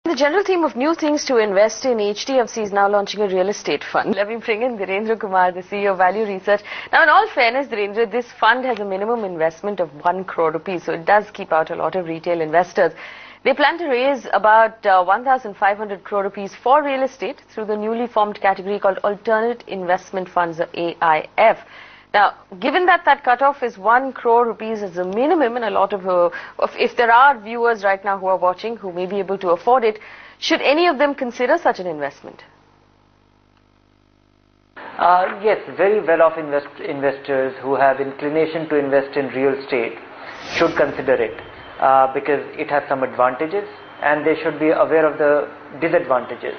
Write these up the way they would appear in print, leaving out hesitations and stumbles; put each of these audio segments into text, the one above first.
The general theme of new things to invest in, HDFC is now launching a real estate fund. Let me bring in Dhirendra Kumar, the CEO of Value Research. Now, in all fairness, Dhirendra, this fund has a minimum investment of 1 crore rupees, so it does keep out a lot of retail investors. They plan to raise about 1,500 crore rupees for real estate through the newly formed category called Alternate Investment Funds, or AIF. Now, given that that cutoff is 1 crore rupees as a minimum, and a lot of if there are viewers right now who are watching who may be able to afford it, should any of them consider such an investment? Yes, very well-off investors who have inclination to invest in real estate should consider it because it has some advantages and they should be aware of the disadvantages.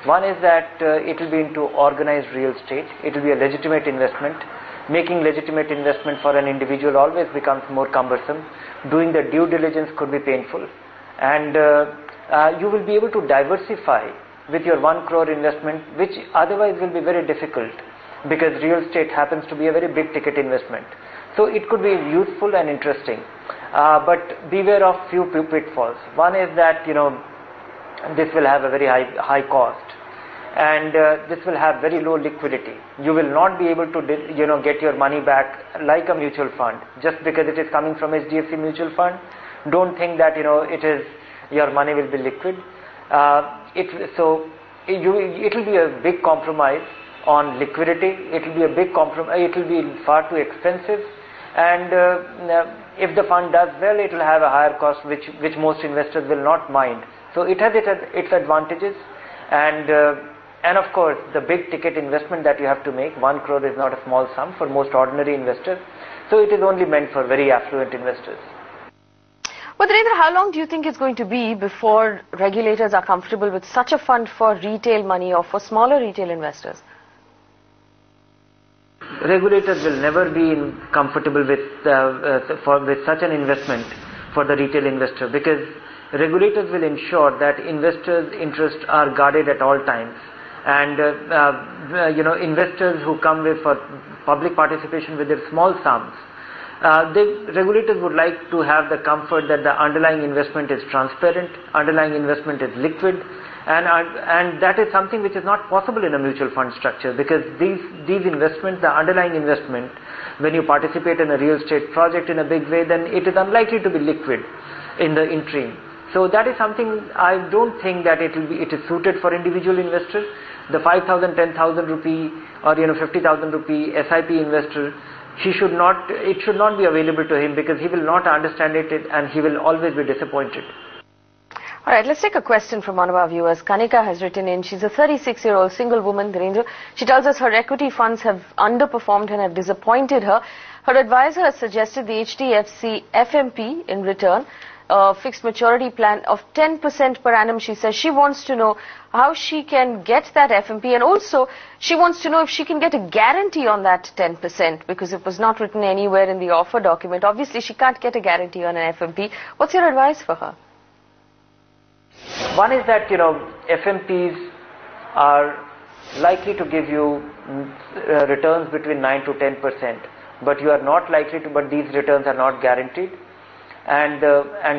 One is that it will be into organized real estate. It will be a legitimate investment. Making legitimate investment for an individual always becomes more cumbersome. Doing the due diligence could be painful. And you will be able to diversify with your 1 crore investment, which otherwise will be very difficult because real estate happens to be a very big ticket investment. So it could be useful and interesting. But beware of few pitfalls. One is that, this will have a very high cost. And this will have very low liquidity. You will not be able to get your money back like a mutual fund just because it is coming from HDFC mutual fund. Don't think that your money will be liquid. It will be a big compromise on liquidity. It will be a big compromise. It will be far too expensive. And if the fund does well, it will have a higher cost, which most investors will not mind. So it has its advantages. And of course, the big ticket investment that you have to make, 1 crore is not a small sum for most ordinary investors. So it is only meant for very affluent investors. Well, Dhirendra, how long do you think it's going to be before regulators are comfortable with such a fund for retail money or for smaller retail investors? Regulators will never be comfortable with such an investment for the retail investor because regulators will ensure that investors' interests are guarded at all times. And investors who come with for public participation with their small sums, the regulators would like to have the comfort that the underlying investment is transparent, underlying investment is liquid, and that is something which is not possible in a mutual fund structure because these investments, the underlying investment, when you participate in a real estate project in a big way, then it is unlikely to be liquid in the interim. So that is something I don't think that it is suited for individual investors. The 5,000, 10,000 rupee or 50,000 rupee SIP investor, it should not be available to him because he will not understand it and he will always be disappointed. All right, let's take a question from one of our viewers. Kanika has written in. She's a 36-year-old single woman, Dhirendra. She tells us her equity funds have underperformed and have disappointed her. Her advisor has suggested the HDFC FMP in return. Fixed maturity plan of 10% per annum. She says she wants to know how she can get that FMP, and also she wants to know if she can get a guarantee on that 10% because it was not written anywhere in the offer document. Obviously, she can't get a guarantee on an FMP. What's your advice for her? One is that FMPs are likely to give you returns between 9 to 10%, but you are not likely to. But these returns are not guaranteed. And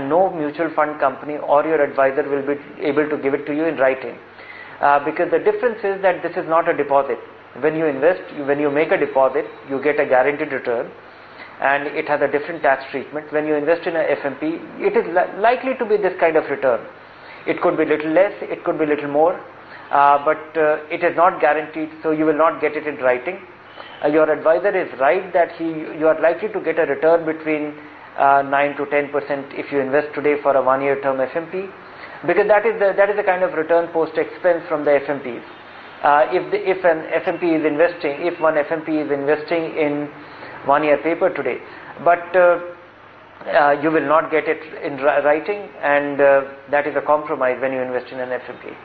no mutual fund company or your advisor will be able to give it to you in writing because the difference is that this is not a deposit. When you invest, when you make a deposit, you get a guaranteed return and it has a different tax treatment. When you invest in a FMP, it is likely to be this kind of return. It could be little less, it could be little more, but it is not guaranteed, so you will not get it in writing. Your advisor is right that you are likely to get a return between 9 to 10% if you invest today for a 1-year term FMP, because that is the kind of return post expense from the FMPs. If one FMP is investing in 1-year paper today, but you will not get it in writing, and that is a compromise when you invest in an FMP.